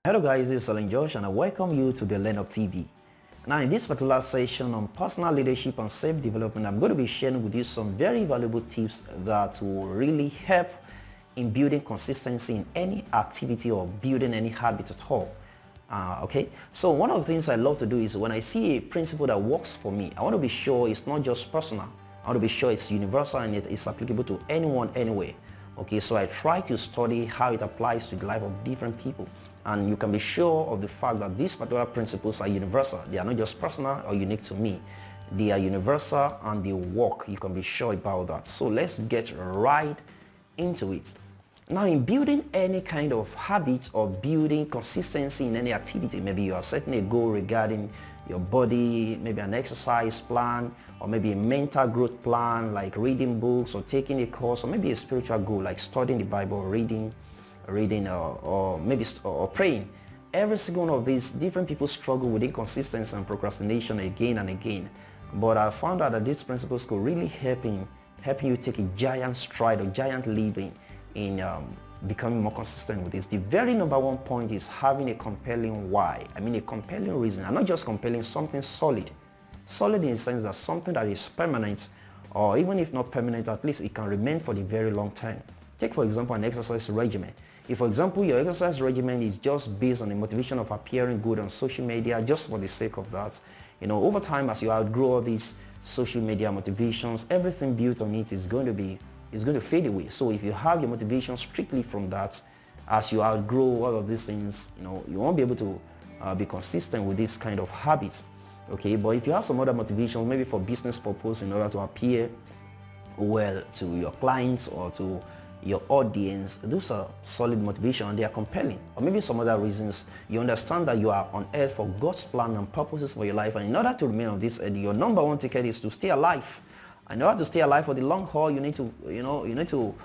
Hello guys, this is Alan Josh and I welcome you to the Learn Up TV. Now in this particular session on personal leadership and self-development, I'm going to be sharing with you some very valuable tips that will really help in building consistency in any activity or building any habit at all. Okay, so one of the things I love to do is when I see a principle that works for me, I want to be sure it's not just personal. I want to be sure it's universal and it is applicable to anyone, anywhere. Okay, so I try to study how it applies to the life of different people. And you can be sure of the fact that these particular principles are universal. They are not just personal or unique to me. They are universal and they work. You can be sure about that. So let's get right into it. Now in building any kind of habit or building consistency in any activity, maybe you are setting a goal regarding your body, maybe an exercise plan, or maybe a mental growth plan like reading books or taking a course, or maybe a spiritual goal like studying the Bible or reading or maybe praying. Every single one of these, different people struggle with inconsistency and procrastination again and again. But I found out that these principles could really helping you take a giant stride or giant leap in becoming more consistent with this. The very number one point is having a compelling why. I mean a compelling reason, and not just compelling, something solid. Solid in the sense that something that is permanent, or even if not permanent, at least it can remain for the very long time. Take for example an exercise regimen. If for example your exercise regimen is just based on the motivation of appearing good on social media just for the sake of that, over time as you outgrow all these social media motivations, everything built on it is going to fade away. So if you have your motivation strictly from that, as you outgrow all of these things, you won't be able to be consistent with this kind of habits. Okay, but if you have some other motivations, maybe for business purpose, in order to appear well to your clients or to your audience, those are solid motivation and they are compelling. Or maybe some other reasons, you understand that you are on earth for God's plan and purposes for your life, and in order to remain on this earth, your number one ticket is to stay alive. In order to stay alive for the long haul, you need to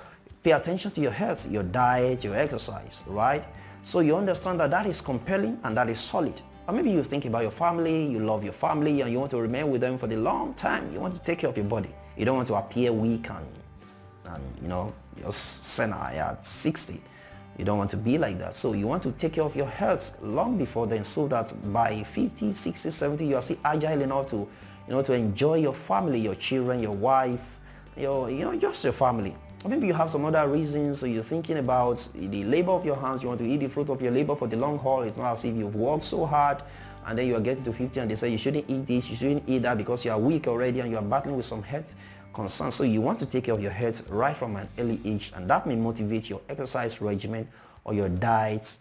pay attention to your health, your diet, your exercise, right? So you understand that that is compelling and that is solid. Or maybe you think about your family, you love your family and you want to remain with them for the long time. You want to take care of your body. You don't want to appear weak and just senile at 60. You don't want to be like that. So you want to take care of your health long before then, so that by 50, 60, 70, you are still agile enough to to enjoy your family, your children, your wife, just your family. Or maybe you have some other reasons, so you're thinking about the labor of your hands, you want to eat the fruit of your labor for the long haul. It's not as if you've worked so hard and then you are getting to 50 and they say you shouldn't eat this, you shouldn't eat that because you are weak already and you are battling with some health concerns. So you want to take care of your health right from an early age, and that may motivate your exercise regimen or your diet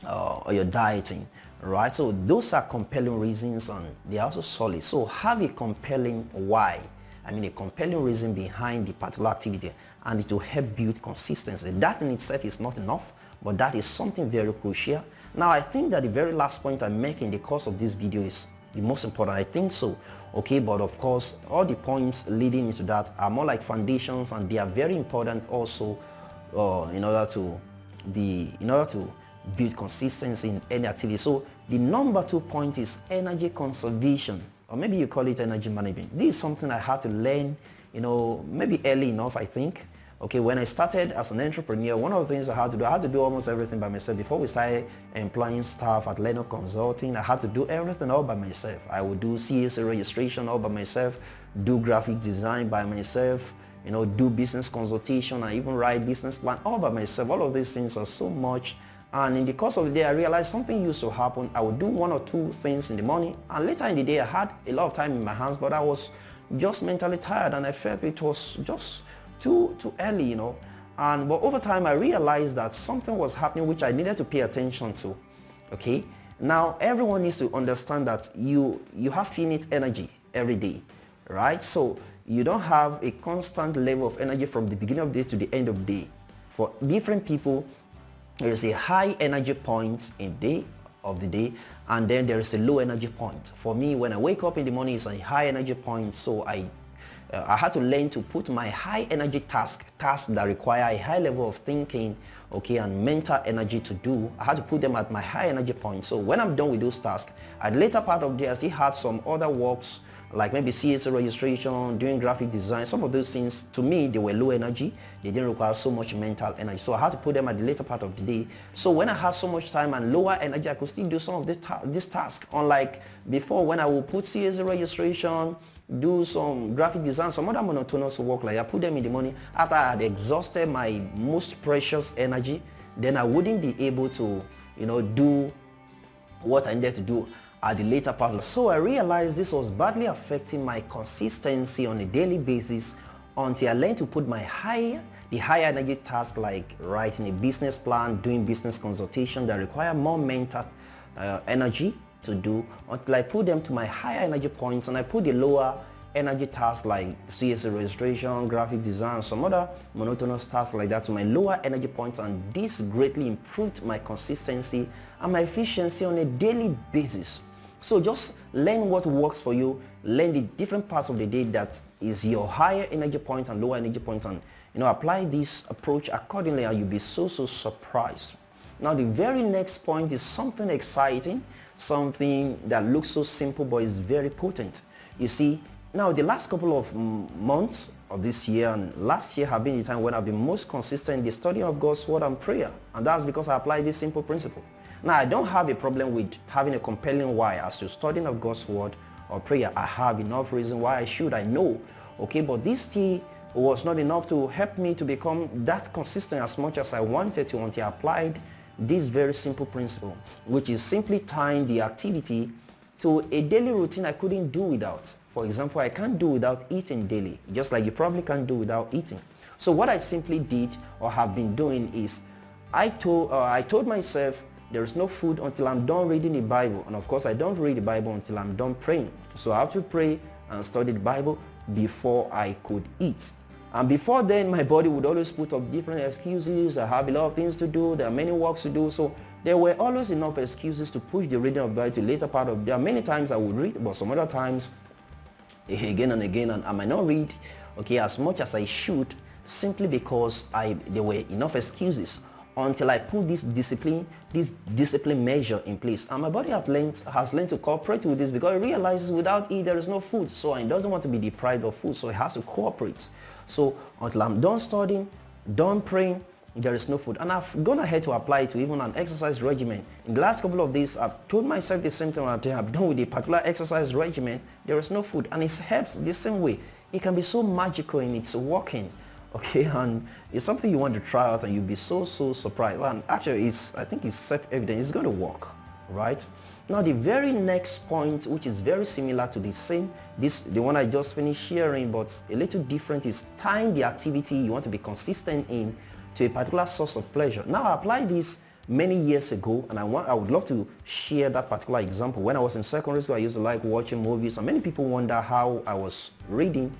or your dieting. Right, so those are compelling reasons and they are also solid. So have a compelling why. I mean a compelling reason behind the particular activity, and it will help build consistency. That in itself is not enough, but that is something very crucial. Now I think that the very last point I make in the course of this video is the most important. I think so. Okay, but of course all the points leading into that are more like foundations, and they are very important also in order to build consistency in any activity. So the number 2 point is energy conservation, or maybe you call it energy management. This is something I had to learn, maybe early enough, I think. Okay, when I started as an entrepreneur, one of the things I had to do almost everything by myself. Before we started employing staff at Learn Up Consulting, I had to do everything all by myself. I would do CSA registration all by myself, do graphic design by myself, do business consultation, and even write business plan all by myself. All of these things are so much. And in the course of the day, I realized something used to happen. I would do 1 or 2 things in the morning, and later in the day, I had a lot of time in my hands, but I was just mentally tired, and I felt it was just too early, But over time, I realized that something was happening which I needed to pay attention to. Okay. Now, everyone needs to understand that you have finite energy every day, right? So you don't have a constant level of energy from the beginning of the day to the end of the day. For different people, there is a high energy point in the day, and then there is a low energy point. For me, when I wake up in the morning, it's a high energy point, so I I had to learn to put my high energy tasks that require a high level of thinking, okay, and mental energy to do. I had to put them at my high energy point. So when I'm done with those tasks, at the later part of the day, I still had some other works like maybe CSA registration, doing graphic design. Some of those things, to me, they were low energy. They didn't require so much mental energy. So I had to put them at the later part of the day. So when I had so much time and lower energy, I could still do some of this task. Unlike before, when I would put CSA registration, do some graphic design, some other monotonous work, like I put them in the morning. After I had exhausted my most precious energy, then I wouldn't be able to, do what I needed to do at the later part. So I realized this was badly affecting my consistency on a daily basis until I learned to put the higher energy task, like writing a business plan, doing business consultation that require more mental energy to do, until I put them to my higher energy points, and I put the lower energy tasks like CSA registration, graphic design, some other monotonous tasks like that to my lower energy points, and this greatly improved my consistency and my efficiency on a daily basis. So just learn what works for you, learn the different parts of the day that is your higher energy point and lower energy point, and apply this approach accordingly, and you'll be so surprised. Now the very next point is something exciting, something that looks so simple but is very potent. You see, now the last couple of months of this year and last year have been the time when I've been most consistent in the study of God's word and prayer, and that's because I apply this simple principle. Now, I don't have a problem with having a compelling why as to studying of God's word or prayer. I have enough reason why I should, I know. Okay, but this still was not enough to help me to become that consistent as much as I wanted to until I applied this very simple principle, which is simply tying the activity to a daily routine I couldn't do without. For example, I can't do without eating daily, just like you probably can't do without eating. So what I simply did or have been doing is I told myself, there is no food until I'm done reading the Bible. And of course, I don't read the Bible until I'm done praying. So I have to pray and study the Bible before I could eat. And before then, my body would always put up different excuses. I have a lot of things to do. There are many works to do. So there were always enough excuses to push the reading of the Bible to the later part of the day. There are many times I would read, but some other times, again and again, and I might not read, okay, as much as I should, simply because there were enough excuses, until I put this discipline measure in place. And my body has learned to cooperate with this, because it realizes without it there is no food. So it doesn't want to be deprived of food, so it has to cooperate. So until I'm done studying, done praying, there is no food. And I've gone ahead to apply it to even an exercise regimen. In the last couple of days, I've told myself the same thing. Until I'm done with a particular exercise regimen, there is no food. And it helps the same way. It can be so magical in its working. Okay, and it's something you want to try out, and you'll be so surprised. And actually, I think it's self-evident. It's going to work, right? Now, the very next point, which is very similar to the one I just finished sharing, but a little different, is tying the activity you want to be consistent in to a particular source of pleasure. Now, I applied this many years ago, and I would love to share that particular example. When I was in secondary school, I used to like watching movies, and many people wonder how I was reading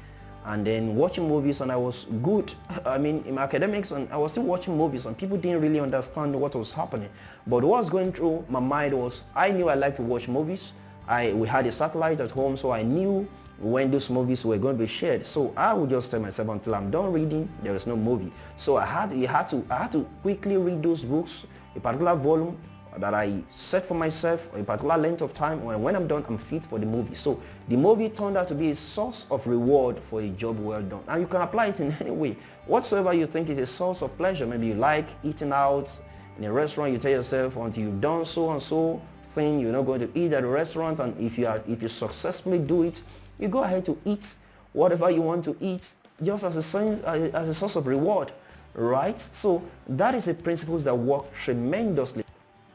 and then watching movies, and I was good. I mean, in my academics, and I was still watching movies, and people didn't really understand what was happening. But what was going through my mind was, I knew I liked to watch movies. We had a satellite at home, so I knew when those movies were going to be shared. So I would just tell myself, until I'm done reading, there is no movie. So I had to quickly read those books, a particular volume that I set for myself, a particular length of time, and when I'm done, I'm fit for the movie. So the movie turned out to be a source of reward for a job well done. And you can apply it in any way. Whatsoever you think is a source of pleasure. Maybe you like eating out in a restaurant. You tell yourself, until you've done so and so thing, you're not going to eat at a restaurant. And if you successfully do it, you go ahead to eat whatever you want to eat, just as a source of reward, right? So that is a principle that work tremendously.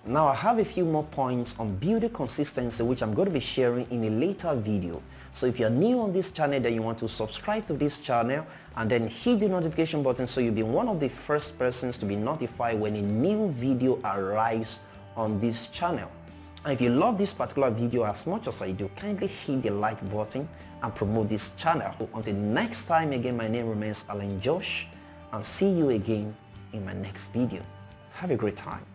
Now, I have a few more points on building consistency, which I'm going to be sharing in a later video. So if you're new on this channel, then you want to subscribe to this channel and then hit the notification button, so you'll be one of the first persons to be notified when a new video arrives on this channel. And if you love this particular video as much as I do, kindly hit the like button and promote this channel. Until next time, again, my name remains Alan Josh, and see you again in my next video. Have a great time.